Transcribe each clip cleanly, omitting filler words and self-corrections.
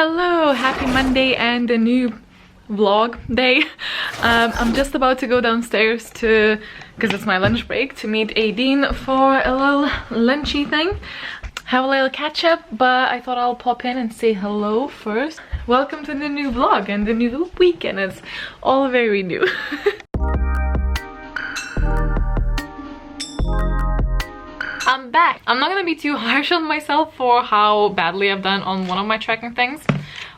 Hello, happy Monday and a new vlog day. I'm just about to go downstairs because it's my lunch break, to meet Aideen for a little lunchy thing. Have a little catch up, but I thought I'll pop in and say hello first. Welcome to the new vlog and the new weekend. It's all very new. I'm back. I'm not gonna be too harsh on myself for how badly I've done on one of my tracking things,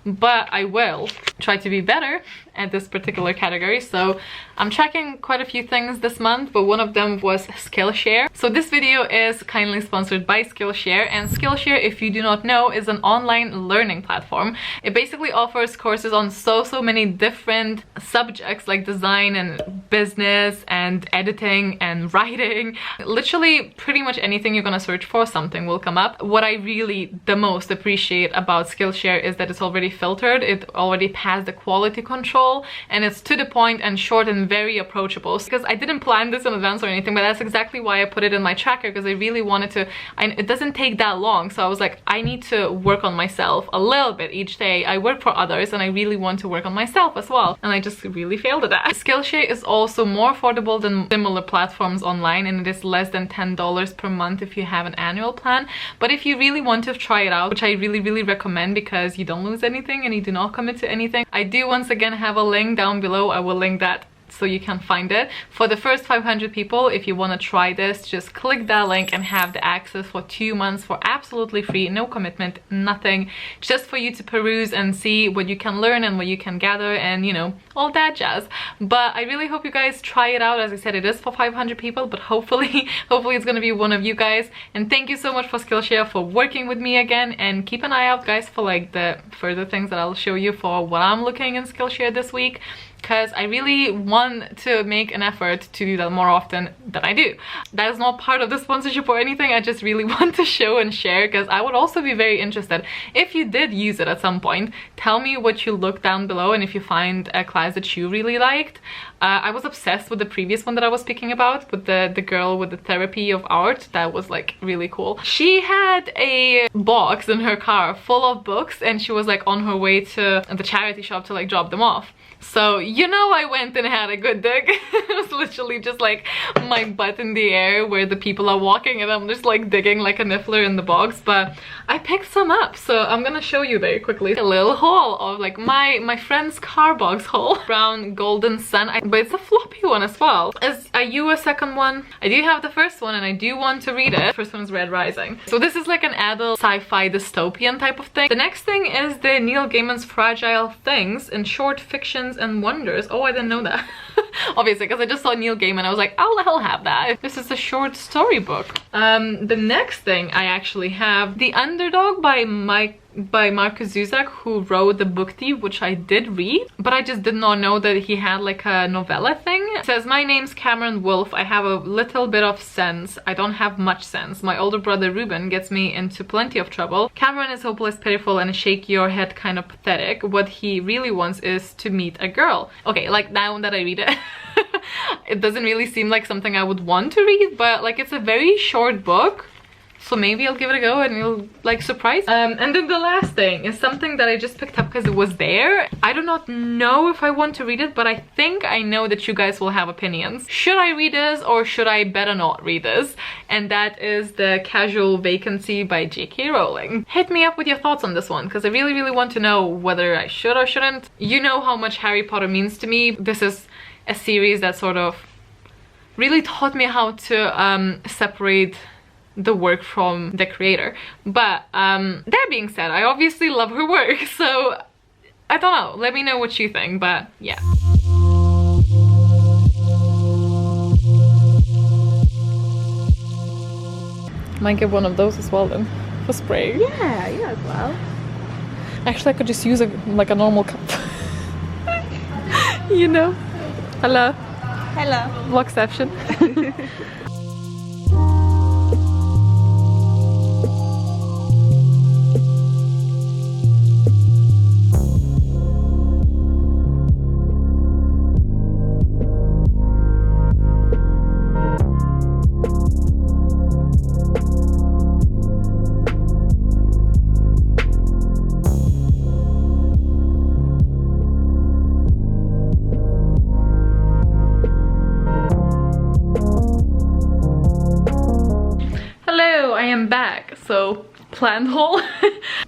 but I will try to be better at this particular category. So I'm tracking quite a few things this month, but one of them was Skillshare. So this video is kindly sponsored by Skillshare, and Skillshare, if you do not know, is an online learning platform. It basically offers courses on so many different subjects like design and business and editing and writing. Literally pretty much anything you're gonna search for, something will come up. What I really the most appreciate about Skillshare is that it's already filtered, it already passed the quality control, and it's to the point and short and very approachable. Because I didn't plan this in advance or anything, but that's exactly why I put it in my tracker, because I really wanted to, it doesn't take that long, so I was like, I need to work on myself a little bit each day. I work for others and I really want to work on myself as well, and I just really failed at that. Skillshare is also more affordable than similar platforms online, and it is less than $10 per month if you have an annual plan. But if you really want to try it out, which I really recommend, because you don't lose anything and you do not commit to anything, I do once again have a link down below. I will link that so you can find it. For the first 500 people, if you want to try this, just click that link and have the access for 2 months for absolutely free, no commitment, nothing, just for you to peruse and see what you can learn and what you can gather and, you know, all that jazz. But I really hope you guys try it out. As I said, it is for 500 people, but hopefully it's gonna be one of you guys. And thank you so much for Skillshare for working with me again, and keep an eye out, guys, for like the further things that I'll show you for what I'm looking in Skillshare this week, because I really want to make an effort to do that more often than I do. That is not part of the sponsorship or anything. I just really want to show and share, because I would also be very interested if you did use it at some point. Tell me what you look down below, and if you find a class that you really liked. I was obsessed with the previous one that I was speaking about, with the girl with the therapy of art. That was like really cool. She had a box in her car full of books, and she was like on her way to the charity shop to like drop them off. So, you know, I went and had a good dig. It was literally just like my butt in the air where the people are walking, and I'm just like digging like a niffler in the box. But I picked some up, so I'm gonna show you very quickly a little haul of like my friend's car box haul. Brown Golden Sun, but it's a floppy one as well. Are you a second one? I do have the first one and I do want to read it. First one is Red Rising. So this is like an adult sci-fi dystopian type of thing. The next thing is the Neil Gaiman's Fragile Things and Short Fictions and Wonders. Oh, I didn't know that. Obviously, because I just saw Neil Gaiman, I was like, I'll have that. This is a short story book. The next thing I actually have, The Underdog by Marcus Zusak, who wrote The Book Thief, which I did read, but I just did not know that he had like a novella thing. It says, my name's Cameron Wolfe. I have a little bit of sense. I don't have much sense. My older brother Ruben gets me into plenty of trouble. Cameron is hopeless, pitiful, and shake your head kind of pathetic. What he really wants is to meet a girl. Okay, like now that I read it, it doesn't really seem like something I would want to read, but like it's a very short book. So maybe I'll give it a go and it'll like surprise. And then the last thing is something that I just picked up because it was there. I do not know if I want to read it, but I think I know that you guys will have opinions. Should I read this or should I better not read this? And that is The Casual Vacancy by J.K. Rowling. Hit me up with your thoughts on this one, because I really want to know whether I should or shouldn't. You know how much Harry Potter means to me. This is a series that sort of really taught me how to separate the work from the creator. But that being said, I obviously love her work, so I don't know, let me know what you think. But yeah, might get one of those as well then for spray. Yeah, as well. Actually, I could just use like a normal cup. You know. Hello vlogception. back. So plant haul.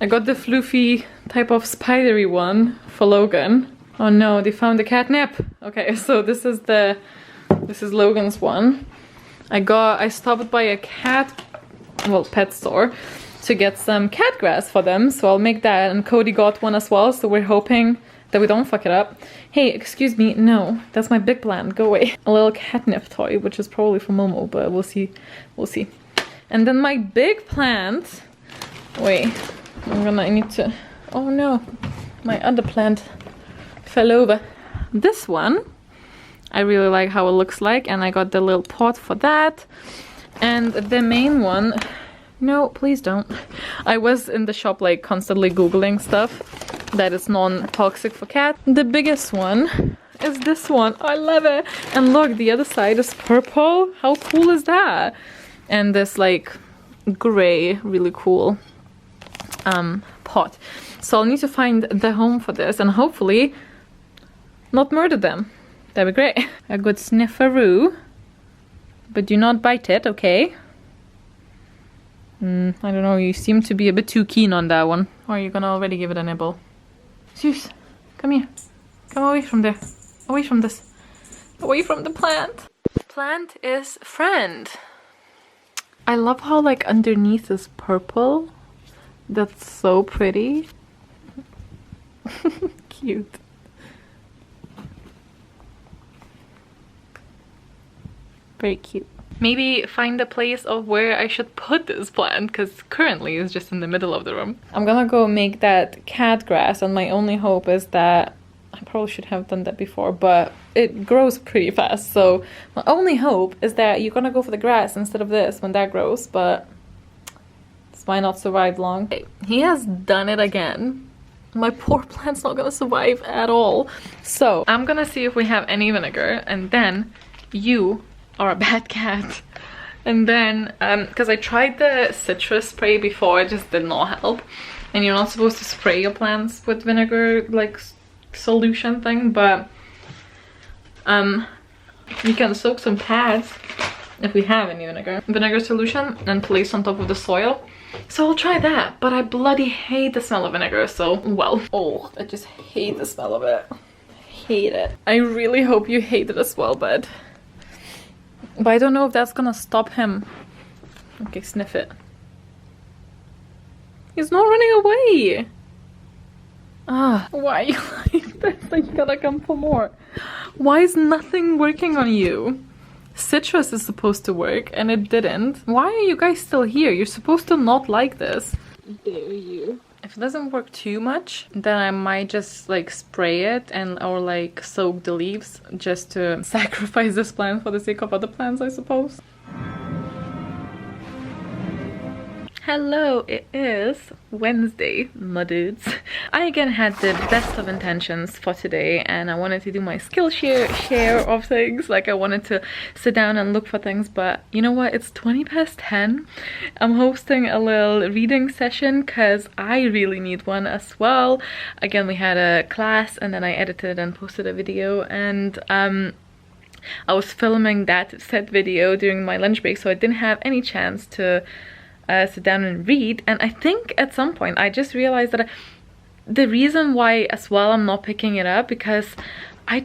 I got the floofy type of spidery one for Logan. Oh no, they found the catnip. Okay, so this is Logan's one. I stopped by a pet store to get some cat grass for them, so I'll make that, and Cody got one as well, so we're hoping that we don't fuck it up. Hey, excuse me, no, that's my big plant, go away. A little catnip toy, which is probably for Momo, but we'll see. And then my big plant, wait, I need to, oh no, my other plant fell over. This one, I really like how it looks like, and I got the little pot for that. And the main one, no, please don't. I was in the shop like constantly googling stuff that is non-toxic for cats. The biggest one is this one. I love it. And look, the other side is purple. How cool is that? And this like gray, really cool pot. So I'll need to find the home for this and hopefully not murder them. That'd be great. A good snifferoo. But do not bite it, okay? I don't know, you seem to be a bit too keen on that one. Or are you gonna already give it a nibble? Zeus, come here. Come away from there. Away from this. Away from the plant. Plant is friend. I love how like underneath is purple. That's so pretty. Cute. Very cute. Maybe find a place of where I should put this plant, because currently it's just in the middle of the room. I'm gonna go make that cat grass, and my only hope is that I probably should have done that before, but it grows pretty fast, so my only hope is that you're gonna go for the grass instead of this when that grows, but this might not survive long. He has done it again. My poor plant's not gonna survive at all. So I'm gonna see if we have any vinegar, and then you are a bad cat. And then because I tried the citrus spray before, it just did not help, and you're not supposed to spray your plants with vinegar like solution thing, but you can soak some pads if we have any vinegar solution and place on top of the soil. So I'll try that, but I bloody hate the smell of vinegar, so well, oh, I just hate the smell of it. Hate it. I really hope you hate it as well, bud. But I don't know if that's gonna stop him. Okay, sniff it. He's not running away. Ah, why are you like this? Like, you gotta come for more. Why is nothing working on you? Citrus is supposed to work and it didn't. Why are you guys still here? You're supposed to not like this. Dare you. If it doesn't work too much, then I might just like spray it or like soak the leaves just to sacrifice this plant for the sake of other plants, I suppose. Hello, it is Wednesday, my dudes. I again had the best of intentions for today, and I wanted to do my Skillshare of things. Like, I wanted to sit down and look for things, but you know what? It's 10:20. I'm hosting a little reading session because I really need one as well. Again, we had a class and then I edited and posted a video, and I was filming that said video during my lunch break, so I didn't have any chance to sit down and read. And I think at some point I just realized that the reason why as well I'm not picking it up, because I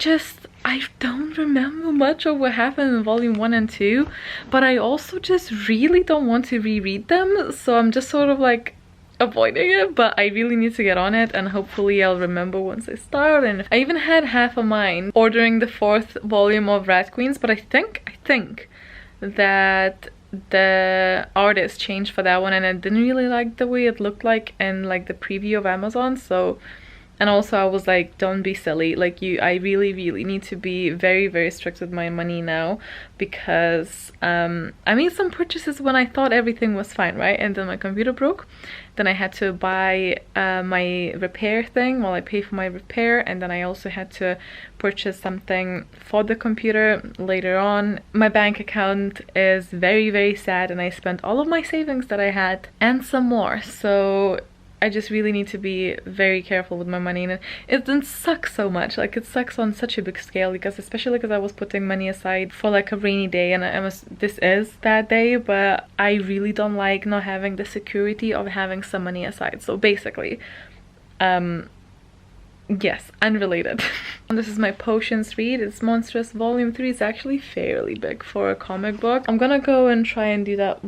don't remember much of what happened in volume 1 and 2, but I also just really don't want to reread them, so I'm just sort of like avoiding it. But I really need to get on it, and hopefully I'll remember once I start. And I even had half a mind ordering the 4th volume of Rat Queens, but I think that the artist changed for that one, and I didn't really like the way it looked like in like the preview of Amazon. So, and also I was like, don't be silly, like I really need to be very strict with my money now, because I made some purchases when I thought everything was fine, right? And then my computer broke. Then I had to buy my repair thing while I pay for my repair, and then I also had to purchase something for the computer later on. My bank account is very sad, and I spent all of my savings that I had and some more. So I just really need to be very careful with my money, and it didn't suck so much. Like, it sucks on such a big scale, because especially because I was putting money aside for like a rainy day, and this is that day, but I really don't like not having the security of having some money aside. So basically, yes, unrelated. And this is my potions read. It's Monstress volume 3. It's actually fairly big for a comic book. I'm gonna go and try and do that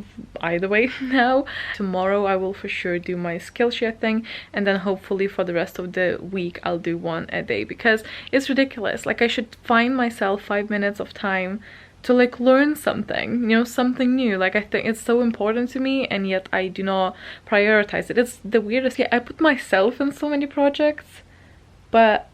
either way now. Tomorrow I will for sure do my Skillshare thing, and then hopefully for the rest of the week I'll do one a day, because it's ridiculous. Like, I should find myself 5 minutes of time to like learn something, you know, something new. Like, I think it's so important to me, and yet I do not prioritize it. It's the weirdest. Yeah, I put myself in so many projects, but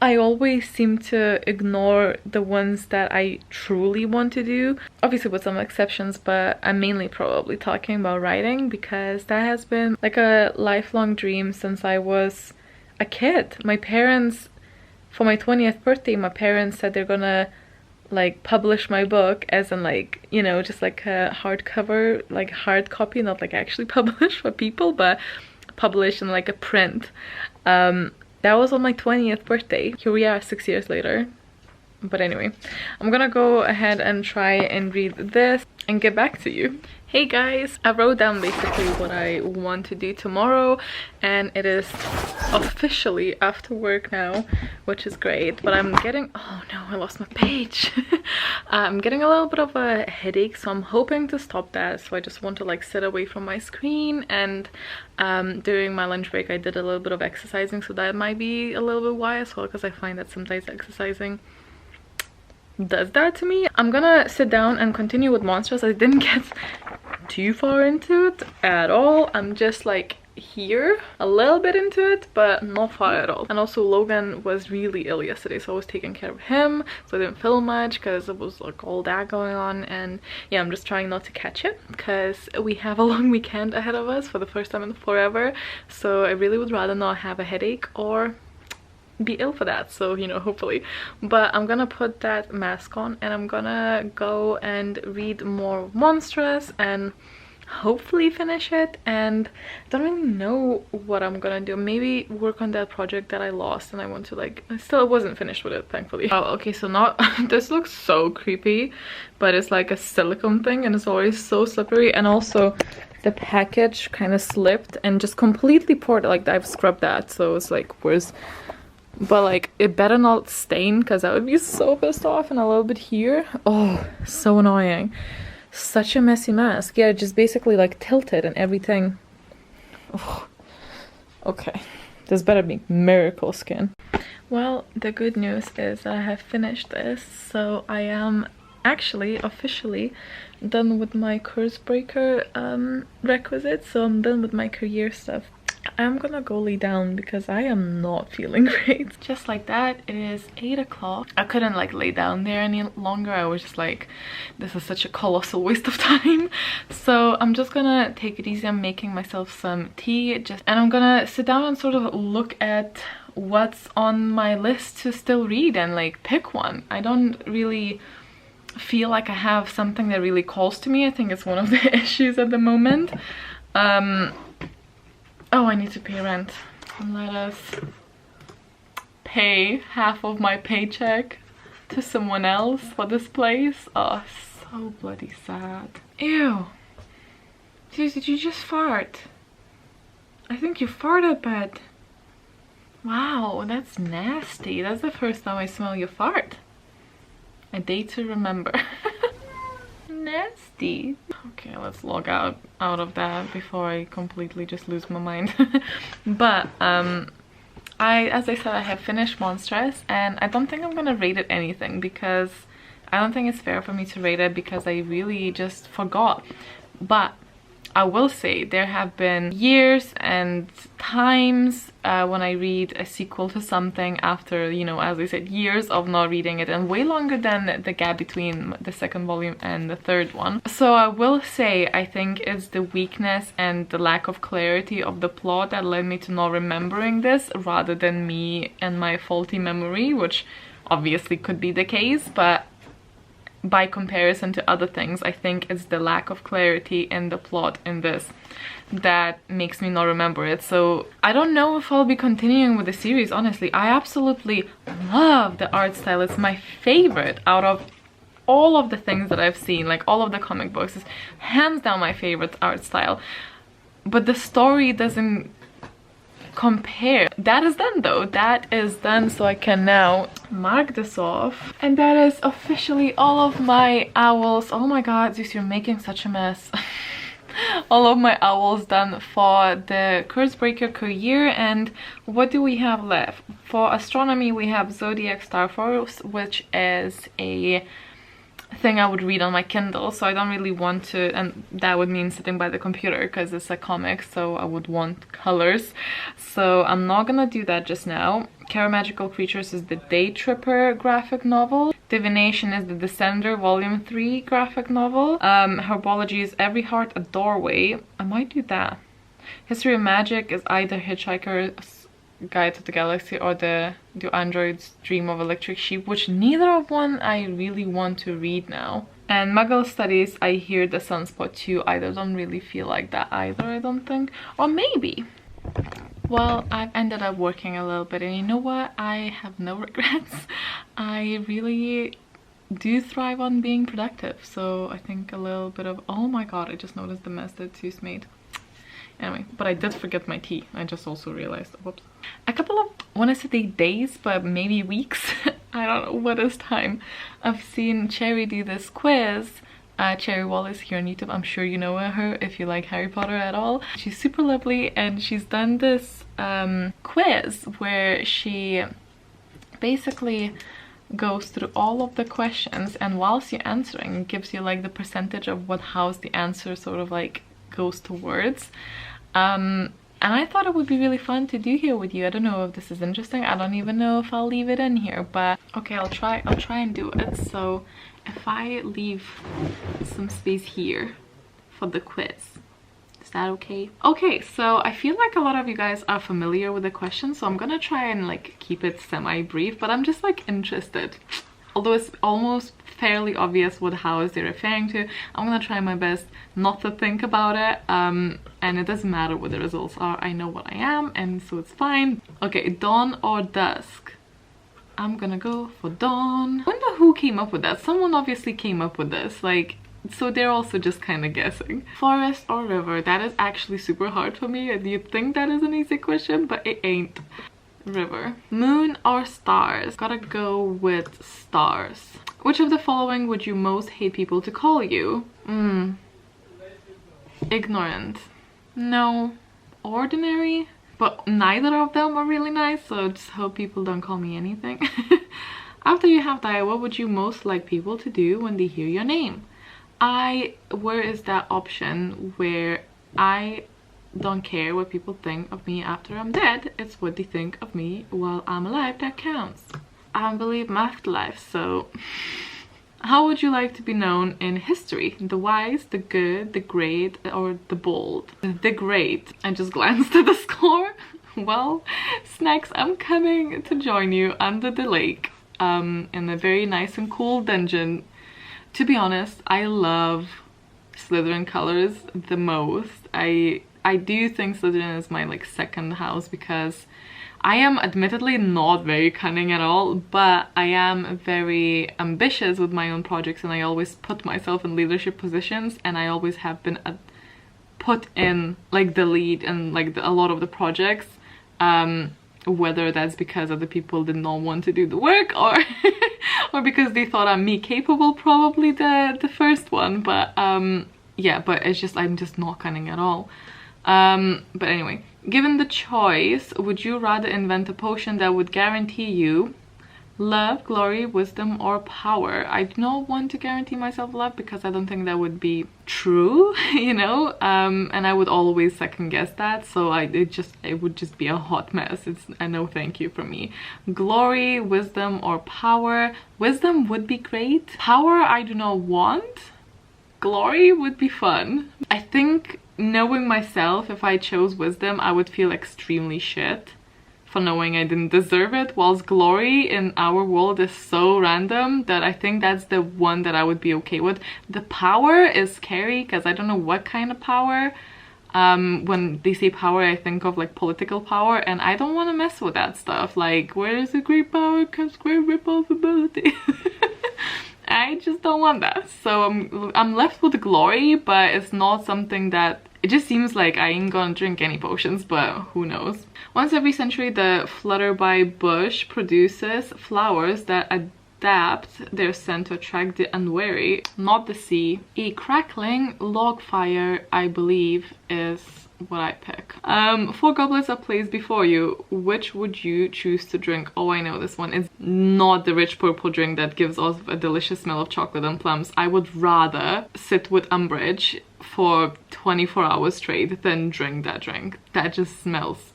I always seem to ignore the ones that I truly want to do. Obviously with some exceptions, but I'm mainly probably talking about writing, because that has been like a lifelong dream since I was a kid. My parents, for my 20th birthday, my parents said they're gonna like publish my book, as in like, you know, just like a hardcover, like hard copy, not like actually publish for people, but publish in like a print. That was on my 20th birthday. Here we are 6 years later. But anyway, I'm gonna go ahead and try and read this and get back to you. Hey guys, I wrote down basically what I want to do tomorrow, and it is officially after work now, which is great. But I'm getting, oh no, I lost my page. I'm getting a little bit of a headache, so I'm hoping to stop that. So I just want to like sit away from my screen, and during my lunch break I did a little bit of exercising, so that might be a little bit why as well, because I find that sometimes exercising does that to me. I'm gonna sit down and continue with Monstress. I didn't get too far into it at all. I'm just like here a little bit into it, but not far at all. And also Logan was really ill yesterday, so I was taking care of him, so I didn't film much because it was like all that going on. And yeah, I'm just trying not to catch it, because we have a long weekend ahead of us for the first time in forever, so I really would rather not have a headache or be ill for that. So, you know, hopefully. But I'm gonna put that mask on, and I'm gonna go and read more Monstress and hopefully finish it. And I don't really know what I'm gonna do. Maybe work on that project that I lost, and I want to like, I still wasn't finished with it, thankfully. Oh, okay, so now this looks so creepy, but it's like a silicone thing, and it's always so slippery. And also the package kind of slipped and just completely poured, like I've scrubbed that, so it's like, where's, but like it better not stain, because I would be so pissed off. And a little bit here, oh, so annoying. Such a messy mask. Yeah, just basically like tilted and everything. Oh, okay, this better be miracle skin. Well, the good news is I have finished this, so I am actually officially done with my curse breaker requisites. So I'm done with my career stuff. I'm gonna go lay down because I am not feeling great. Just like that, it is 8 o'clock. I couldn't like lay down there any longer. I was just like, this is such a colossal waste of time. So I'm just gonna take it easy. I'm making myself some tea, and I'm gonna sit down and sort of look at what's on my list to still read and like pick one. I don't really feel like I have something that really calls to me. I think it's one of the issues at the moment. Oh, I need to pay rent. Let us pay half of my paycheck to someone else for this place. Oh, so bloody sad. Ew. Dude, did you just fart? I think you farted, but wow, that's nasty. That's the first time I smell you fart. A day to remember. Nasty. Okay, let's log out of that before I completely just lose my mind. But as I said, I have finished Monstress, and I don't think I'm gonna rate it anything, because I don't think it's fair for me to rate it, because I really just forgot. But I will say there have been years and times when I read a sequel to something after, you know, as I said, years of not reading it, and way longer than the gap between the second volume and the third one. So I will say I think it's the weakness and the lack of clarity of the plot that led me to not remembering this, rather than me and my faulty memory, which obviously could be the case. But by comparison to other things, I think it's the lack of clarity in the plot in this that makes me not remember it. So I don't know if I'll be continuing with the series, honestly. I absolutely love the art style. It's my favorite out of all of the things that I've seen, like all of the comic books. Is hands down my favorite art style. But the story doesn't compare. That is done though. That is done, so I can now mark this off. And that is officially all of my owls. Oh my god, Zeus, you're making such a mess. All of my owls done for the Cursebreaker career. And what do we have left? For astronomy, we have Zodiac Star Force, which is a thing I would read on my Kindle, so I don't really want to, and that would mean sitting by the computer because it's a comic, so I would want colors, so I'm not gonna do that just now. Care Magical Creatures is the Day Tripper graphic novel. Divination is the Descender Volume 3 graphic novel. Herbology is Every Heart a Doorway. I might do that. History of Magic is either Hitchhiker's Guide to the Galaxy or the Do Androids Dream of Electric Sheep, which neither of one I really want to read now. And Muggle Studies, I hear the Sunspot 2. I don't really feel like that either, I don't think. Or maybe. Well, I've ended up working a little bit, and you know what? I have no regrets. I really do thrive on being productive, so I think a little bit of... Oh my god, I just noticed the mess that Zeus made. Anyway, but I did forget my tea. I just also realized. Whoops. A couple of, I want to say days, but maybe weeks. I don't know what is time. I've seen Cherry do this quiz. Cherry Wallace here on YouTube. I'm sure you know her if you like Harry Potter at all. She's super lovely, and she's done this quiz where she basically goes through all of the questions, and whilst you're answering, it gives you like the percentage of what house the answer sort of like goes towards. And I thought it would be really fun to do here with you. I don't know if this is interesting. I don't even know if I'll leave it in here, but okay, I'll try and do it. So if I leave some space here for the quiz, is that okay? Okay, so I feel like a lot of you guys are familiar with the question, so I'm gonna try and like keep it semi-brief, but I'm just like interested. Although it's almost fairly obvious what house they're referring to, I'm gonna try my best not to think about it, and it doesn't matter what the results are. I know what I am, and so it's fine. Okay, dawn or dusk? I'm gonna go for dawn. I wonder who came up with that. Someone obviously came up with this, like, so they're also just kind of guessing. Forest or river? That is actually super hard for me, and you'd think that is an easy question, but it ain't. River. Moon or stars? Gotta go with stars. Which of the following would you most hate people to call you? Ignorant. No. Ordinary? But neither of them are really nice, so just hope people don't call me anything. After you have died, what would you most like people to do when they hear your name? Where is that option where I don't care what people think of me after I'm dead? It's what they think of me while I'm alive that counts. I believe in afterlife, so... How would you like to be known in history? The wise, the good, the great, or the bold? The great. I just glanced at the score. Well, Snacks, I'm coming to join you under the lake in a very nice and cool dungeon. To be honest, I love Slytherin colors the most. I do think Slytherin is my like second house because I am admittedly not very cunning at all, but I am very ambitious with my own projects, and I always put myself in leadership positions, and I always have been put in like the lead and like a lot of the projects, whether that's because other people did not want to do the work or or because they thought I'm me capable, probably the first one, but yeah, but it's just I'm just not cunning at all. But anyway, given the choice, would you rather invent a potion that would guarantee you love, glory, wisdom, or power? I do not want to guarantee myself love because I don't think that would be true, you know, and I would always second guess that, so it would just be a hot mess. It's a no thank you for me. Glory, wisdom, or power? Wisdom would be great. Power I do not want. Glory would be fun. I think knowing myself, if I chose wisdom, I would feel extremely shit for knowing I didn't deserve it, whilst glory in our world is so random that I think that's the one that I would be okay with. The power is scary because I don't know what kind of power. When they say power, I think of like political power, and I don't want to mess with that stuff. Like, where is the great power comes great responsibility. I just don't want that. So I'm left with the glory, but it's not something that, it just seems like I ain't gonna drink any potions, but who knows. Once every century, the flutterby bush produces flowers that adapt their scent to attract the unwary, not the sea. A crackling log fire, I believe, is what I pick. 4 goblets are placed before you. Which would you choose to drink? Oh, I know this one. It's not the rich purple drink that gives off a delicious smell of chocolate and plums. I would rather sit with Umbridge for 24 hours straight than drink that drink. That just smells,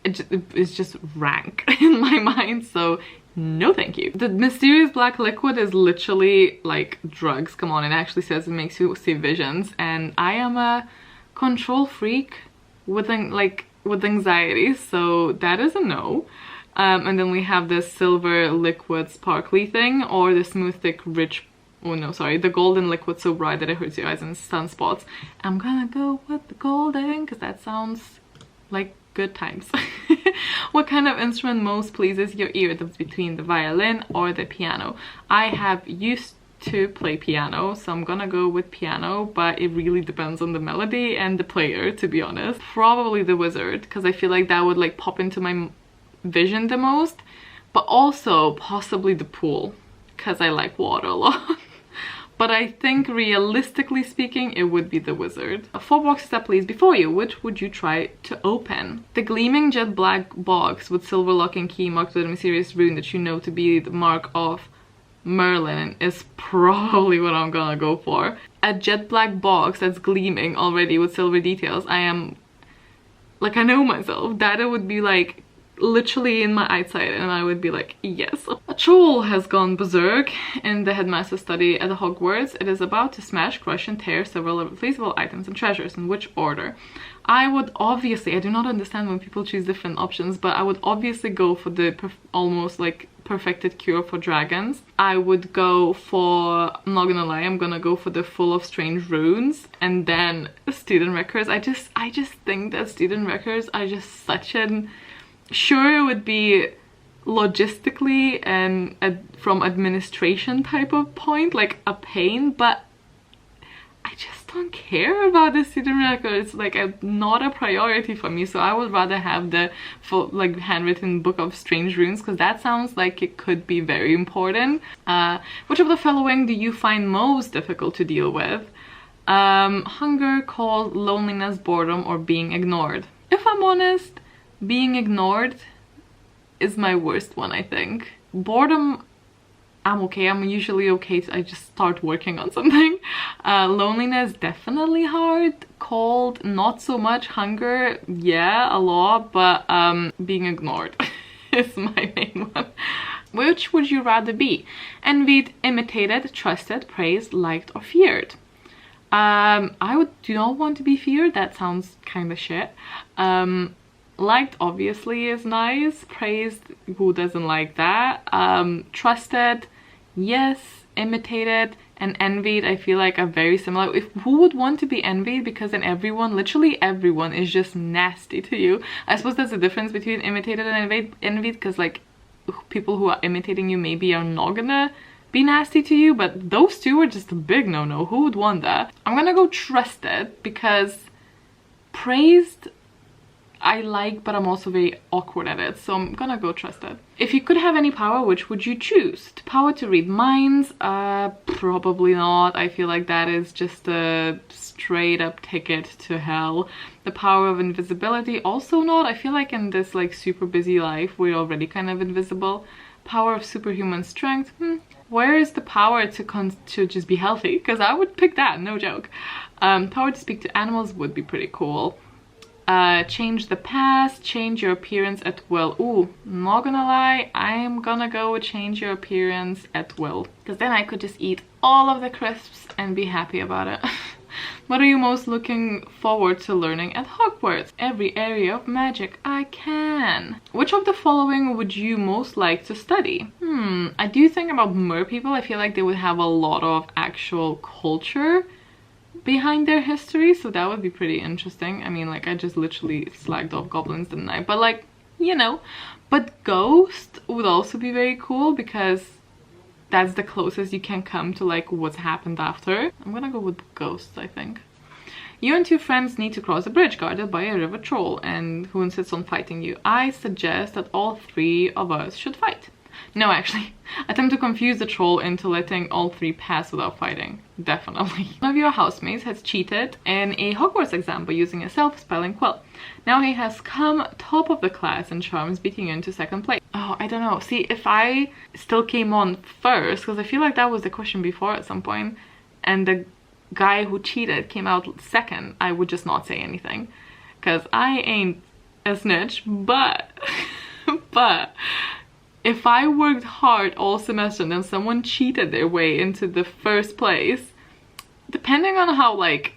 it's just rank in my mind, so no thank you. The mysterious black liquid is literally like drugs. Come on, it actually says it makes you see visions, and I am a control freak with anxiety, so that is a no. And then we have this silver liquid sparkly thing, or the smooth thick rich, oh no, sorry, the golden liquid so bright that it hurts your eyes and sunspots. I'm gonna go with the golden because that sounds like good times. What kind of instrument most pleases your ear? That's between the violin or the piano. I have used to play piano, so I'm gonna go with piano, but it really depends on the melody and the player, to be honest. Probably the wizard, because I feel like that would like pop into my vision the most, but also possibly the pool, because I like water a lot. But I think realistically speaking, it would be the wizard. 4 boxes are placed before you. Which would you try to open? The gleaming jet black box with silver lock and key marked with a mysterious rune that you know to be the mark of Merlin is probably what I'm gonna go for. A jet black box that's gleaming already with silver details. I am, like, I know myself, that it would be like literally in my eyesight, and I would be like, yes. A troll has gone berserk in the headmaster's study at Hogwarts. It is about to smash, crush and tear several irreplaceable items and treasures. In which order? I would obviously, I do not understand when people choose different options, but I would obviously go for the almost like perfected cure for dragons. I would go for, I'm not gonna lie, I'm gonna go for the full of strange runes, and then student records. I just think that student records are just such an, sure, it would be logistically and from administration type of point like a pain, but I just don't care about the student records. Like, not a priority for me, so I would rather have the full like handwritten book of strange runes, because that sounds like it could be very important. Which of the following do you find most difficult to deal with? Hunger, cold, loneliness, boredom, or being ignored? If I'm honest, being ignored is my worst one, I think. Boredom, I'm okay. I'm usually okay. I just start working on something. Loneliness, definitely hard. Cold, not so much. Hunger, yeah, a lot. But being ignored is my main one. Which would you rather be? Envied, imitated, trusted, praised, liked, or feared? I do not want to be feared. That sounds kind of shit. Liked obviously is nice. Praised, who doesn't like that? Trusted, yes. Imitated and envied, I feel like are very similar. Who would want to be envied? Because then everyone, literally everyone, is just nasty to you. I suppose there's a difference between imitated and envied, because like people who are imitating you maybe are not gonna be nasty to you, but those two are just a big no-no. Who would want that? I'm gonna go trusted, because praised I like, but I'm also very awkward at it, so I'm gonna go trusted. If you could have any power, which would you choose? The power to read minds? Probably not. I feel like that is just a straight up ticket to hell. The power of invisibility? Also not. I feel like in this like super busy life, we're already kind of invisible. Power of superhuman strength? Where is the power to just be healthy? Because I would pick that, no joke. Power to speak to animals would be pretty cool. Change the past, change your appearance at will. Ooh, not gonna lie, I'm gonna go with change your appearance at will, because then I could just eat all of the crisps and be happy about it. What are you most looking forward to learning at Hogwarts? Every area of magic I can. Which of the following would you most like to study? I do think about mer people. I feel like they would have a lot of actual culture behind their history, so that would be pretty interesting. I mean, like, I just literally slagged off goblins, didn't I? But like, you know. But ghost would also be very cool because that's the closest you can come to like what's happened after. I'm gonna go with ghosts, I think. You and two friends need to cross a bridge guarded by a river troll and who insists on fighting you. I suggest that all three of us should fight. No, actually, attempt to confuse the troll into letting all three pass without fighting. Definitely. One of your housemates has cheated in a Hogwarts exam by using a self-spelling quill. Now he has come top of the class in charms, beating you into second place. Oh, I don't know. See, if I still came on first, because I feel like that was the question before at some point, and the guy who cheated came out second, I would just not say anything. Because I ain't a snitch, but... but... if I worked hard all semester and then someone cheated their way into the first place, depending on how like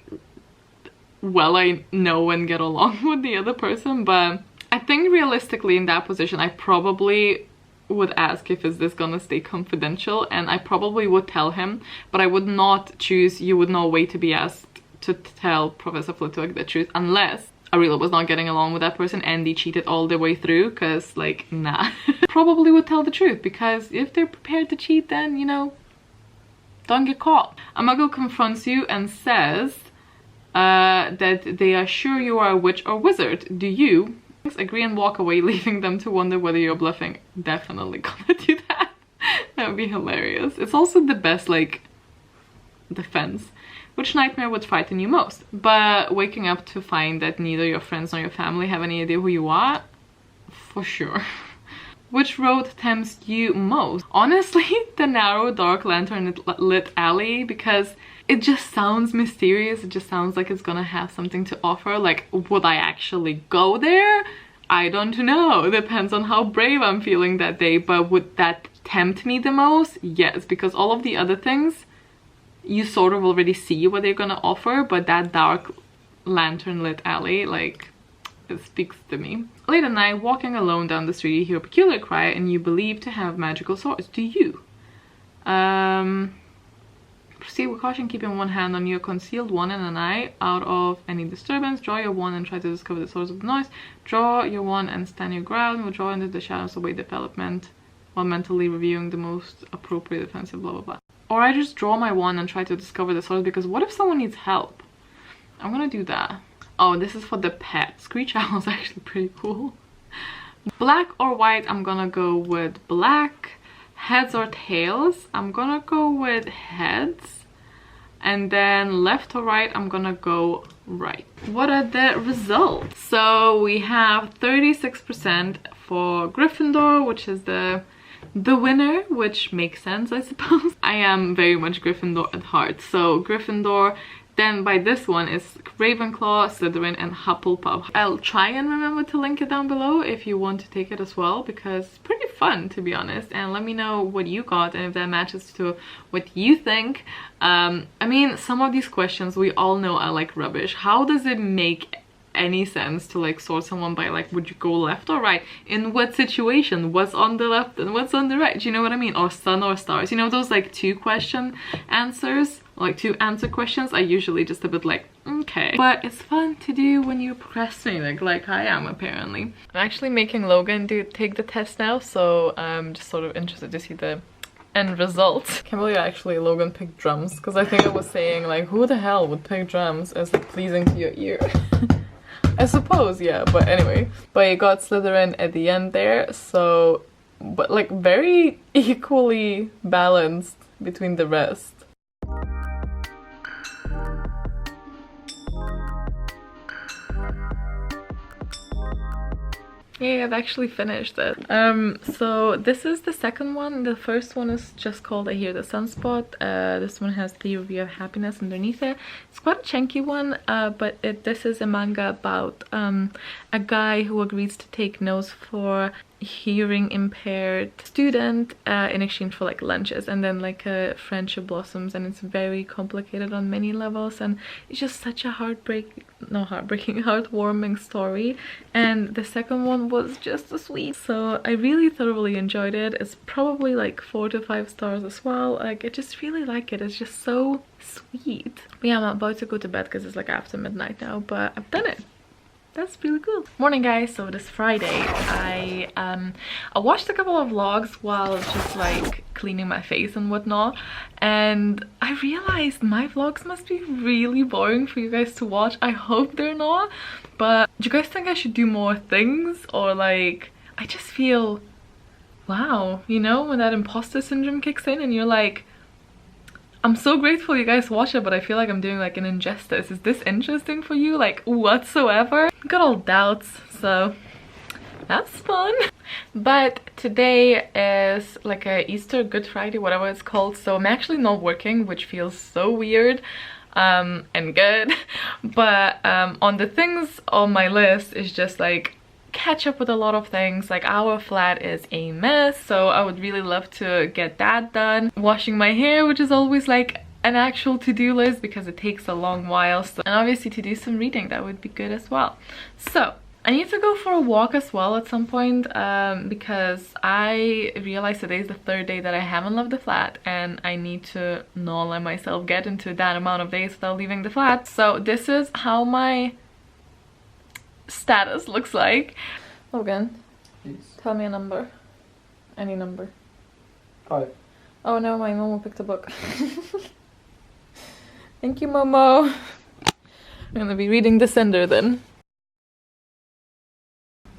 well I know and get along with the other person, but I think realistically in that position I probably would ask if is this gonna stay confidential, and I probably would tell him, but I would not choose you would not wait to be asked to tell Professor Flitwick the truth unless I really was not getting along with that person and they cheated all the way through, because like, nah. Probably would tell the truth, because if they're prepared to cheat, then, you know, don't get caught. A muggle confronts you and says that they are sure you are a witch or wizard. Do you agree and walk away, leaving them to wonder whether you're bluffing? Definitely gonna do that. That would be hilarious. It's also the best, like, defense. Which nightmare would frighten you most? But waking up to find that neither your friends nor your family have any idea who you are? For sure. Which road tempts you most? Honestly, the narrow, dark, lantern-lit alley, because it just sounds mysterious. It just sounds like it's gonna have something to offer. Like, would I actually go there? I don't know. Depends on how brave I'm feeling that day. But would that tempt me the most? Yes, because all of the other things, you sort of already see what they're gonna offer, but that dark lantern-lit alley, like, it speaks to me. Late at night, walking alone down the street, you hear a peculiar cry and you believe to have magical swords. Do you? Proceed with caution, keeping one hand on your concealed one and an eye out of any disturbance. Draw your wand and try to discover the source of the noise. Draw your wand and stand your ground. Withdraw into the shadows, await development while mentally reviewing the most appropriate defensive, blah blah blah. Or I just draw my wand and try to discover the source, because what if someone needs help? I'm gonna do that. Oh, this is for the pet. Screech Owl is actually pretty cool. Black or white? I'm gonna go with black. Heads or tails? I'm gonna go with heads. And then left or right? I'm gonna go right. What are the results? So we have 36% for Gryffindor, which is the winner, which makes sense, I suppose. I am very much Gryffindor at heart, so Gryffindor. Then by this one is Ravenclaw, Slytherin, and Hufflepuff. I'll try and remember to link it down below if you want to take it as well, because it's pretty fun, to be honest. And let me know what you got and if that matches to what you think. I mean, some of these questions we all know are like rubbish. How does it make any sense to like sort someone by like, would you go left or right? In what situation? What's on the left and what's on the right? Do you know what I mean? Or sun or stars? You know, those like two question answers, like two answer questions are usually just a bit like, okay. But it's fun to do when you're procrastinating, like I am apparently. I'm actually making Logan take the test now, so I'm just sort of interested to see the end result. Can't believe actually Logan picked drums, because I think I was saying like, who the hell would pick drums as like pleasing to your ear? I suppose, yeah, but anyway. But you got Slytherin at the end there, so, but like very equally balanced between the rest. Yeah, I've actually finished it. So this is the second one. The first one is just called I Hear the Sunspot. This one has the review of happiness underneath it. It's quite a chunky one, but this is a manga about a guy who agrees to take no's for hearing impaired student in exchange for like lunches, and then like a friendship blossoms, and it's very complicated on many levels, and it's just such a heartwarming story. And the second one was just as sweet, so I really thoroughly enjoyed it. It's probably like 4 to 5 stars as well. Like I just really like it. It's just so sweet. But yeah, I'm about to go to bed because it's like after midnight now, but I've done it. That's really cool. Morning guys, so this Friday I watched a couple of vlogs while just like cleaning my face and whatnot, and I realized my vlogs must be really boring for you guys to watch. I hope they're not, but do you guys think I should do more things? Or like, I just feel, wow, you know, when that imposter syndrome kicks in and you're like, I'm so grateful you guys watch it, but I feel like I'm doing like an injustice. Is this interesting for you, like whatsoever? Got all doubts, so that's fun. But today is like a Easter, Good Friday, whatever it's called, so I'm actually not working, which feels so weird and good. But on the things on my list is just like catch up with a lot of things. Like our flat is a mess, so I would really love to get that done. Washing my hair, which is always like an actual to-do list because it takes a long while. So, and obviously to do some reading, that would be good as well. So I need to go for a walk as well at some point, because I realized today is the 3rd day that I haven't left the flat, and I need to not let myself get into that amount of days without leaving the flat. So this is how my status looks like. Logan, yes. Tell me a number. Any number. 5. Oh no, my Momo picked a book. Thank you, Momo. I'm gonna be reading Descender then.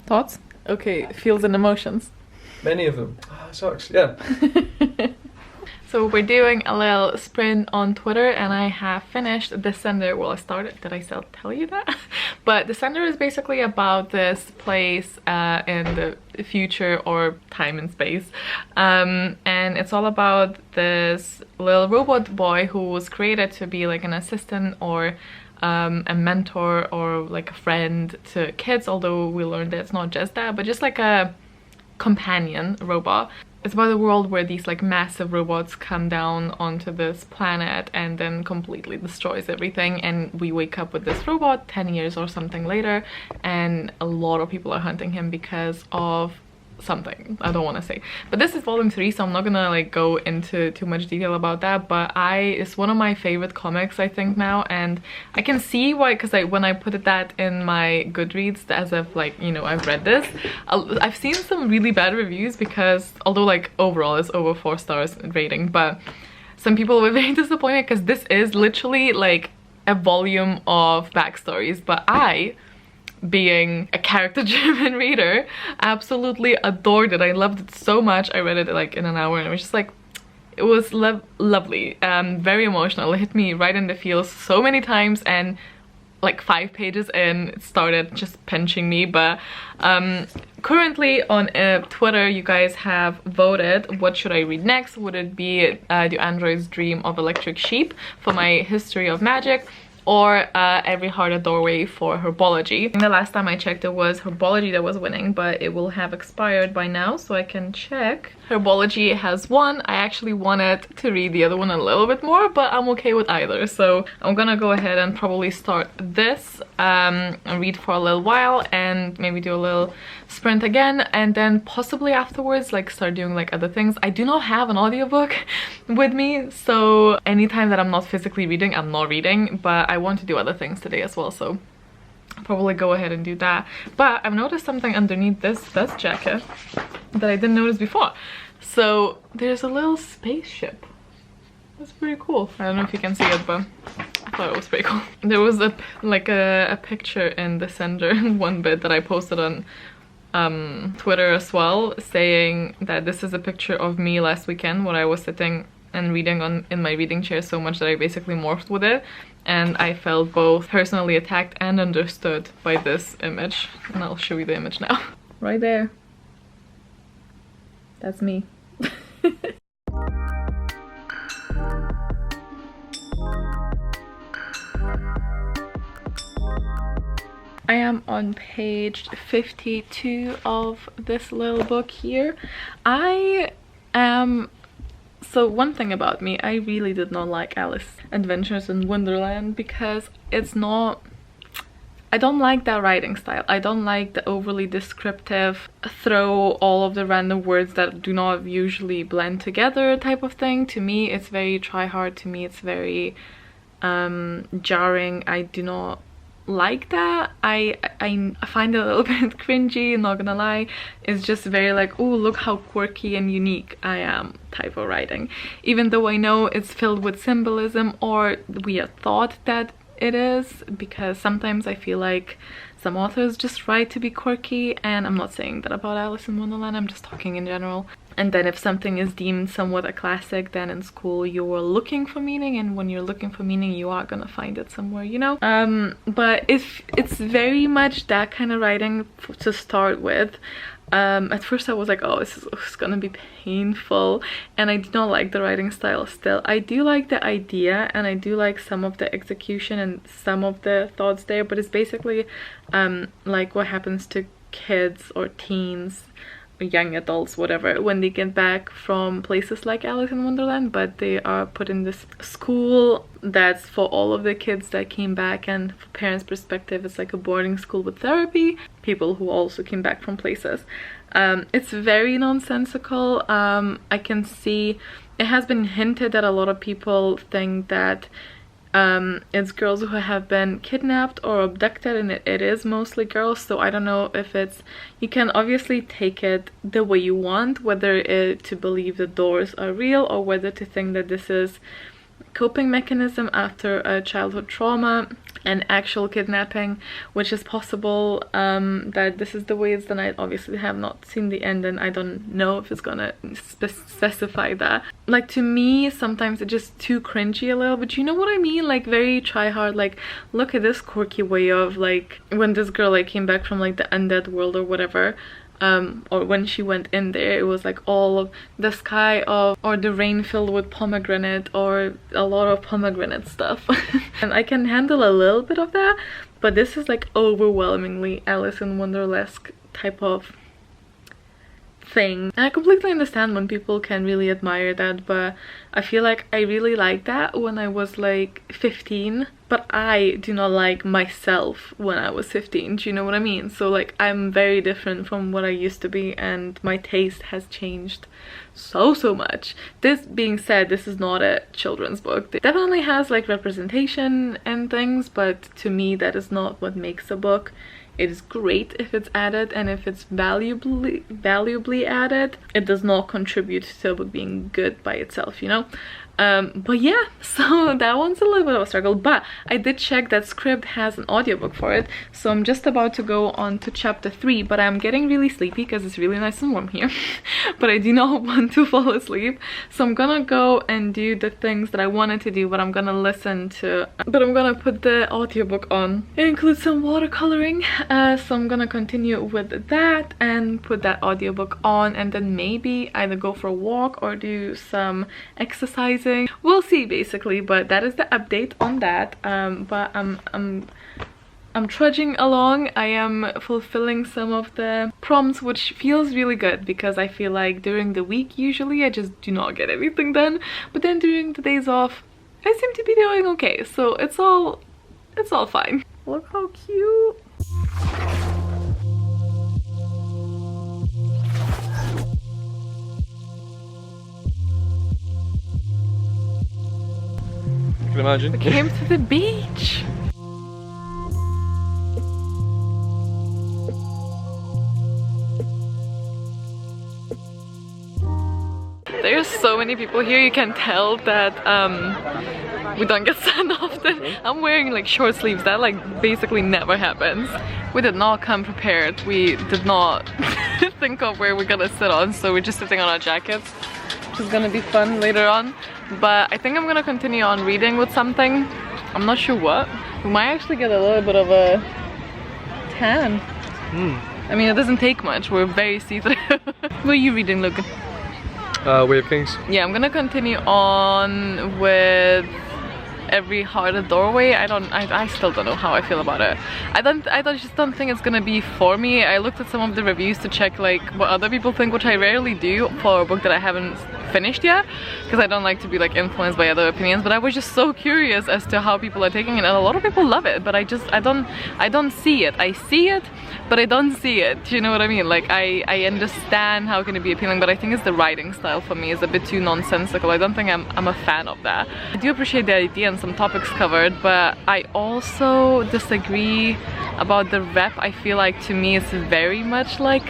Thoughts? Okay, feels and emotions. Many of them. Sucks, yeah. So we're doing a little sprint on Twitter, and I have finished Descender. Well, I started. Did I still tell you that? But Descender is basically about this place in the future or time and space. And it's all about this little robot boy who was created to be like an assistant or a mentor or like a friend to kids, although we learned that it's not just that, but just like a companion robot. It's about a world where these like massive robots come down onto this planet and then completely destroys everything, and we wake up with this robot 10 years or something later, and a lot of people are hunting him because of something I don't want to say. But this is volume 3, so I'm not gonna like go into too much detail about that, but it's one of my favorite comics I think now, and I can see why, because when I put that in my Goodreads as if like, you know, I've read this, I've seen some really bad reviews, because although like overall it's over 4 stars rating, but some people were very disappointed because this is literally like a volume of backstories. But I, being a character-driven reader, absolutely adored it. I loved it so much. I read it like in an hour, and it was just like, it was lovely, very emotional. It hit me right in the feels so many times, and like 5 pages in, it started just pinching me. But currently on Twitter, you guys have voted what should I read next. Would it be The Android's Dream of Electric Sheep for my history of magic, or Every Heart a Doorway for herbology? And the last time I checked, it was herbology that was winning, but it will have expired by now, so I can check. Herbology has won. I actually wanted to read the other one a little bit more, but I'm okay with either, so I'm gonna go ahead and probably start this and read for a little while, and maybe do a little sprint again, and then possibly afterwards like start doing like other things. I do not have an audiobook with me, so anytime that I'm not physically reading, I'm not reading, but I want to do other things today as well, so I'll probably go ahead and do that. But I've noticed something underneath this dust jacket that I didn't notice before. So there's a little spaceship. That's pretty cool. I don't know if you can see it, but I thought it was pretty cool. There was a picture in Descender, one bit that I posted on Twitter as well, saying that this is a picture of me last weekend when I was sitting and reading in my reading chair so much that I basically morphed with it, and I felt both personally attacked and understood by this image. And I'll show you the image now. Right there. That's me. I am on page 52 of this little book here. So one thing about me, I really did not like Alice Adventures in Wonderland because it's not... I don't like that writing style. I don't like the overly descriptive, throw all of the random words that do not usually blend together type of thing. To me, it's very try hard. To me, it's very jarring. I do not like that. I find it a little bit cringy, not gonna lie. It's just very like, oh, look how quirky and unique I am type of writing. Even though I know it's filled with symbolism, or we are thought that it is, because sometimes I feel like some authors just write to be quirky, and I'm not saying that about Alice in Wonderland, I'm just talking in general. And then if something is deemed somewhat a classic, then in school you're looking for meaning, and when you're looking for meaning you are gonna find it somewhere, you know. But if it's very much that kind of writing to start with, at first I was like, oh, it's gonna be painful, and I do not like the writing style still. I do like the idea, and I do like some of the execution and some of the thoughts there, but it's basically like what happens to kids or teens, young adults, whatever, when they get back from places like Alice in Wonderland, but they are put in this school that's for all of the kids that came back, and from parents' perspective it's like a boarding school with therapy, people who also came back from places. It's very nonsensical. I can see it has been hinted that a lot of people think that it's girls who have been kidnapped or abducted, and it is mostly girls, so I don't know if it's... You can obviously take it the way you want, whether to believe the doors are real or whether to think that this is coping mechanism after a childhood trauma and actual kidnapping, which is possible, that this is the way it's done. I obviously have not seen the end, and I don't know if it's gonna specify that. Like, to me sometimes it's just too cringy a little bit, you know what I mean? Like, very try hard, like, look at this quirky way of, like, when this girl like came back from like the undead world or whatever, or when she went in there, it was like all of the sky of, or the rain filled with pomegranate, or a lot of pomegranate stuff. And I can handle a little bit of that, but this is like overwhelmingly Alice in Wonderland-esque type of thing. And I completely understand when people can really admire that, but I feel like I really liked that when I was like 15, but I do not like myself when I was 15, do you know what I mean? So like, I'm very different from what I used to be, and my taste has changed so much. This being said, this is not a children's book. It definitely has like representation and things, but to me that is not what makes a book. It is great if it's added, and if it's valuably added, it does not contribute to a book being good by itself, you know. But yeah, so that one's a little bit of a struggle, but I did check that Scribd has an audiobook for it, so I'm just about to go on to chapter 3, but I'm getting really sleepy because it's really nice and warm here. But I do not want to fall asleep, so I'm gonna go and do the things that I wanted to do, but I'm gonna put the audiobook on. It includes some watercoloring, so I'm gonna continue with that and put that audiobook on, and then maybe either go for a walk or do some exercising. We'll see basically, but that is the update on that. But I'm trudging along. I am fulfilling some of the prompts, which feels really good, because I feel like during the week usually I just do not get anything done, but then during the days off I seem to be doing okay, so it's all fine. Look how cute. I can imagine. We came to the beach. There's so many people here. You can tell that we don't get sun often. I'm wearing like short sleeves. That like basically never happens. We did not come prepared. We did not think of where we're gonna sit on, so we're just sitting on our jackets, which is gonna be fun later on. But I think I'm gonna continue on reading with something. I'm not sure what. We might actually get a little bit of a tan. I mean, it doesn't take much. We're very see-through. What are you reading, Logan? Way of Kings. Yeah, I'm gonna continue on with every hearted doorway. I still don't know how I feel about it. I just don't think it's gonna be for me. I looked at some of the reviews to check like what other people think, which I rarely do for a book that I haven't finished yet, because I don't like to be like influenced by other opinions, but I was just so curious as to how people are taking it, and a lot of people love it, but I don't see it. I see it, but I don't see it. Do you know what I mean? Like I understand how can it be appealing, but I think it's the writing style for me is a bit too nonsensical. I don't think I'm a fan of that. I do appreciate the idea and some topics covered, but I also disagree about the rep. I feel like to me it's very much like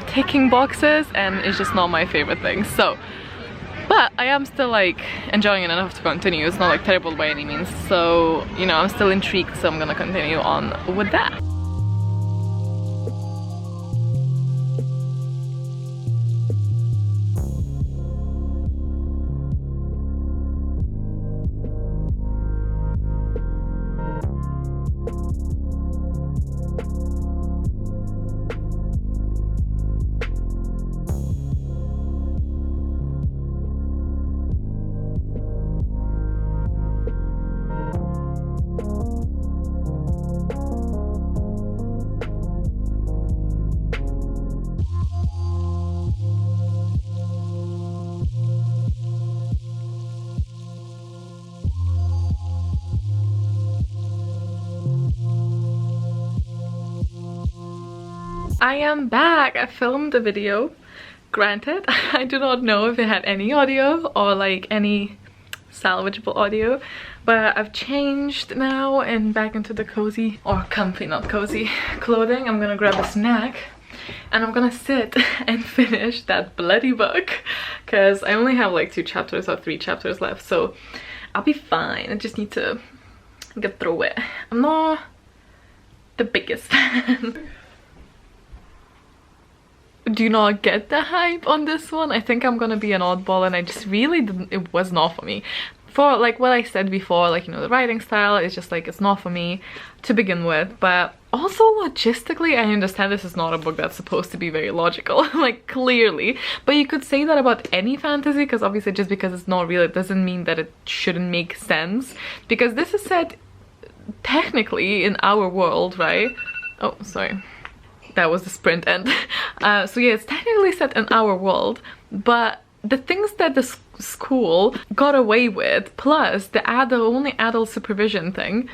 ticking boxes, and it's just not my favorite thing. So, but I am still like enjoying it enough to continue. It's not like terrible by any means. So, you know, I'm still intrigued, so I'm gonna continue on with that. I am back. I filmed a video. Granted, I do not know if it had any audio or like any salvageable audio, but I've changed now and back into the cozy, or comfy, not cozy, clothing. I'm gonna grab a snack and I'm gonna sit and finish that bloody book, because I only have like 2 chapters or 3 chapters left, so I'll be fine. I just need to get through it. I'm not the biggest fan. Do not get the hype on this one. I think I'm gonna be an oddball, and I just really didn't, it was not for me. For like what I said before, like, you know, the writing style is just like, it's not for me to begin with, but also logistically I understand this is not a book that's supposed to be very logical, like clearly, but you could say that about any fantasy, because obviously just because it's not real it doesn't mean that it shouldn't make sense, because this is set technically in our world, right? Oh, sorry. That was the sprint end. So yeah, it's technically set in our world, but the things that the school got away with, plus the only adult supervision thing,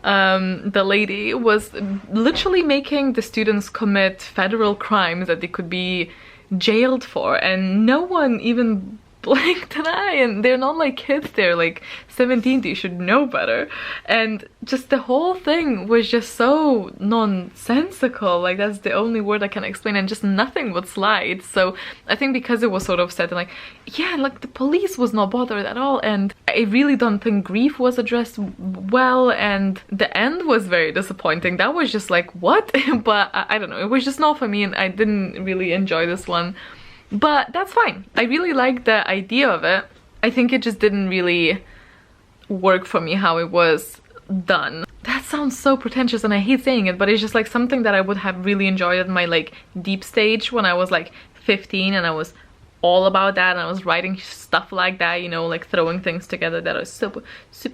the lady was literally making the students commit federal crimes that they could be jailed for, and no one even blinked an eye, and they're not like kids, they're like 17, you should know better. And just the whole thing was just so nonsensical, like that's the only word I can explain, and just nothing would slide. So I think because it was sort of said like, yeah, like the police was not bothered at all, and I really don't think grief was addressed well, and the end was very disappointing. That was just like, what? But I don't know, it was just not for me, and I didn't really enjoy this one. But that's fine. I really like the idea of it. I think it just didn't really work for me how it was done. That sounds so pretentious and I hate saying it, but it's just like something that I would have really enjoyed at my like deep stage when I was like 15 and I was all about that, and I was writing stuff like that, you know, like throwing things together that are super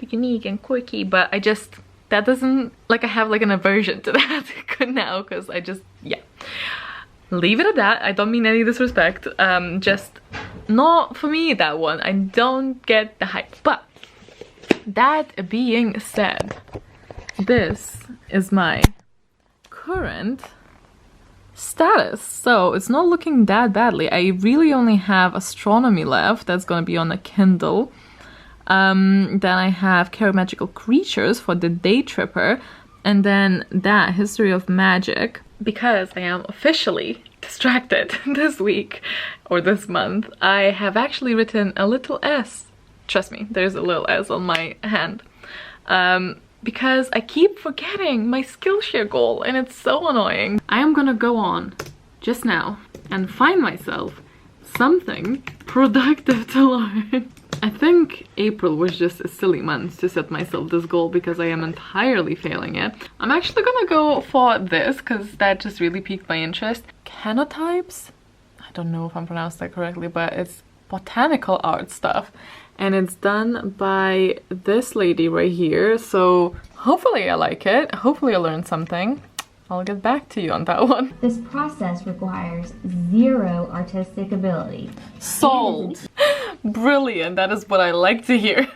unique and quirky. But I just, that doesn't, like, I have like an aversion to that now, because I just, yeah. Leave it at that. I don't mean any disrespect. Just not for me, that one. I don't get the hype. But that being said, this is my current status. So it's not looking that badly. I really only have astronomy left. That's gonna be on a Kindle. Then I have Care of Magical Creatures for the Day Tripper. And then that, History of Magic, because I am officially distracted this week or this month. I have actually written a little S. Trust me, there's a little S on my hand. Because I keep forgetting my Skillshare goal, and it's so annoying. I am gonna go on just now and find myself something productive to learn. I think April was just a silly month to set myself this goal, because I am entirely failing it. I'm actually gonna go for this because that just really piqued my interest. Canotypes? I don't know if I'm pronounced that correctly, but it's botanical art stuff. and it's done by this lady right here, so hopefully I like it. Hopefully I learned something. I'll get back to you on that one. This process requires zero artistic ability. Sold. Brilliant, that is what I like to hear.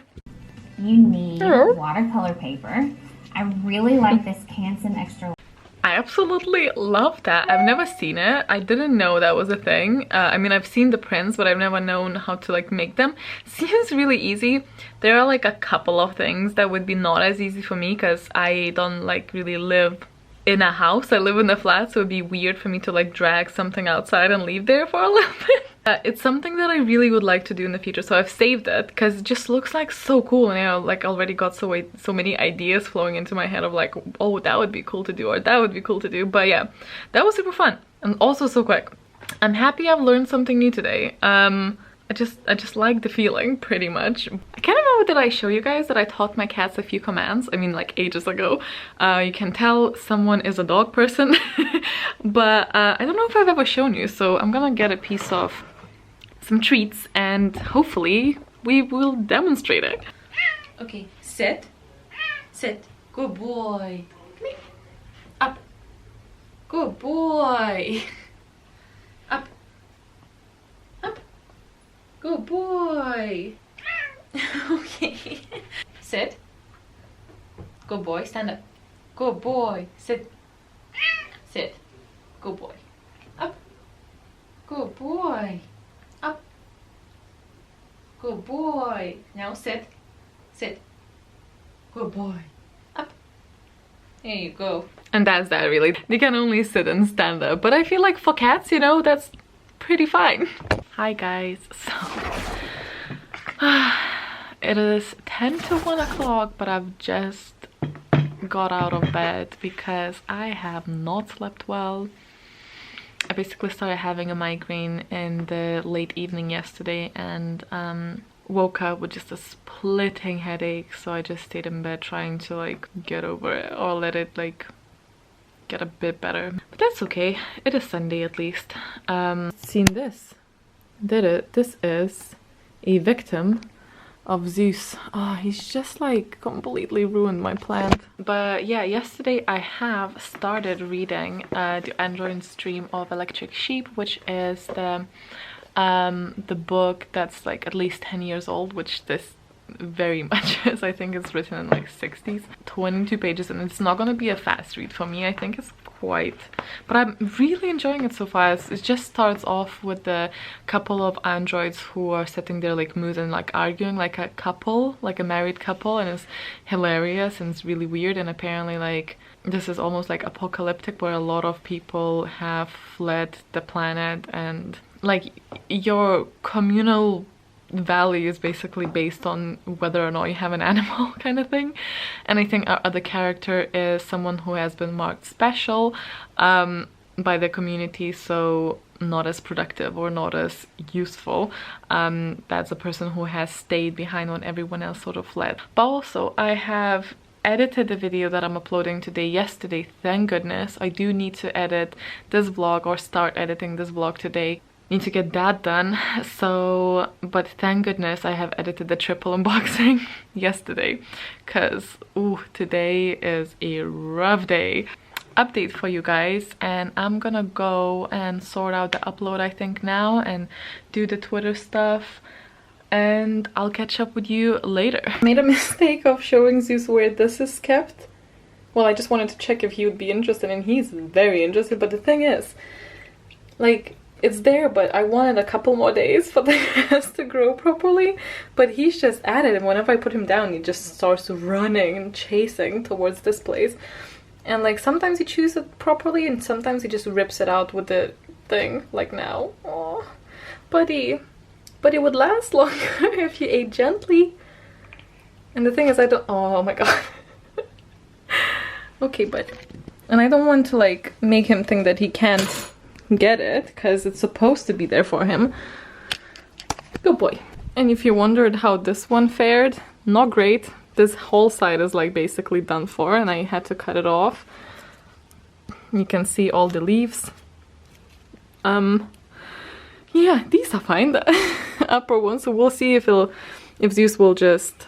You need watercolor paper. I really like this Canson Extra. I absolutely love that. I've never seen it. I didn't know that was a thing. I mean, I've seen the prints, but I've never known how to like make them. Seems really easy. There are like a couple of things that would be not as easy for me because I don't like really live in a house. I live in a flat, so it'd be weird for me to like drag something outside and leave there for a little bit. It's something that I really would like to do in the future, so I've saved it because it just looks like so cool, and I like already got so many ideas flowing into my head of like, oh, that would be cool to do, or that would be cool to do. But yeah, that was super fun and also so quick. I'm happy I've learned something new today. I just like the feeling, pretty much. I can't remember, did I show you guys that I taught my cats a few commands? I mean, like ages ago. You can tell someone is a dog person, but I don't know if I've ever shown you, so I'm gonna get a piece of some treats and hopefully we will demonstrate it. Okay, sit, sit, good boy. Up, good boy. Up, up. Good boy. Okay. Sit. Good boy. Stand up. Good boy. Sit. Sit. Good boy. Up. Good boy. Up. Good boy. Now sit. Sit. Good boy. Up. There you go. And that's that, really. They can only sit and stand up. But I feel like for cats, you know, that's pretty fine. Hi guys, so it is 10 to 1 o'clock, but I've just got out of bed because I have not slept well. I basically started having a migraine in the late evening yesterday and woke up with just a splitting headache, so I just stayed in bed trying to like get over it or let it like get a bit better. But that's okay, it is Sunday at least. Seen this? Did it? This is a victim of Zeus. Oh, he's just like completely ruined my plant. But yeah, yesterday I have started reading the Android Stream of Electric Sheep, which is the book that's like at least 10 years old, which this very much is. I think it's written in like 60s. 22 pages, and it's not gonna be a fast read for me. I think it's quite, but I'm really enjoying it so far. It just starts off with the couple of androids who are sitting there like mood and like arguing like a couple, like a married couple, and it's hilarious and it's really weird. And apparently like this is almost like apocalyptic, where a lot of people have fled the planet, and like your communal value is basically based on whether or not you have an animal kind of thing. And I think our other character is someone who has been marked special by the community, so not as productive or not as useful. That's a person who has stayed behind when everyone else sort of fled. But also I have edited the video that I'm uploading today yesterday, thank goodness. I do need to edit this vlog, or start editing this vlog today. Need to get that done. So, but thank goodness I have edited the triple unboxing yesterday, because today is a rough day. Update for you guys, and I'm gonna go and sort out the upload I think now and do the Twitter stuff, and I'll catch up with you later. I made a mistake of showing Zeus where this is kept. Well, I just wanted to check if he would be interested, and he's very interested, but the thing is, like, it's there, but I wanted a couple more days for the grass to grow properly. But he's just at it, and whenever I put him down, he just starts running and chasing towards this place. And like sometimes he chews it properly, and sometimes he just rips it out with the thing, like now. Oh, buddy. But it would last longer if you ate gently. And the thing is, I don't. Oh my god. Okay, but. And I don't want to like make him think that he can't get it, because it's supposed to be there for him. Good boy. And if you wondered how this one fared, not great. This whole side is like basically done for, and I had to cut it off. You can see all the leaves. Yeah, these are fine, the upper ones, so we'll see if if Zeus will just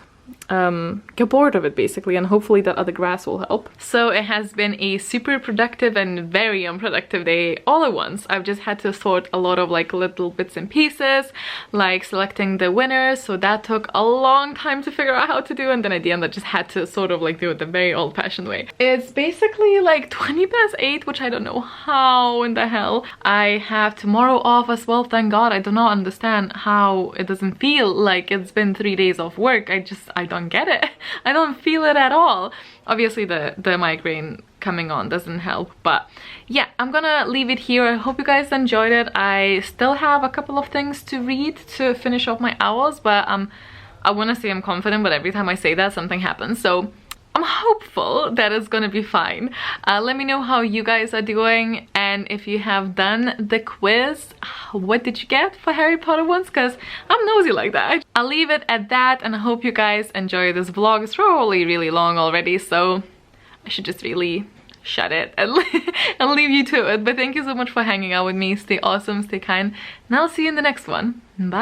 get bored of it basically, and hopefully that other grass will help. So it has been a super productive and very unproductive day all at once. I've just had to sort a lot of like little bits and pieces, like selecting the winners, so that took a long time to figure out how to do, and then at the end I just had to sort of like do it the very old-fashioned way. It's basically like 8:20, which I don't know how in the hell. I have tomorrow off as well, thank God. I do not understand how it doesn't feel like it's been 3 days of work. I don't get it. I don't feel it at all. Obviously the migraine coming on doesn't help, but yeah, I'm gonna leave it here. I hope you guys enjoyed it. I still have a couple of things to read to finish off my hours, but I want to say I'm confident, but every time I say that something happens, so I'm hopeful that it's gonna be fine. Let me know how you guys are doing, and if you have done the quiz, what did you get for Harry Potter ones? Because I'm nosy like that. I'll leave it at that, and I hope you guys enjoy this vlog. It's probably really long already, so I should just really shut it and leave you to it. But thank you so much for hanging out with me. Stay awesome, stay kind, and I'll see you in the next one. Bye.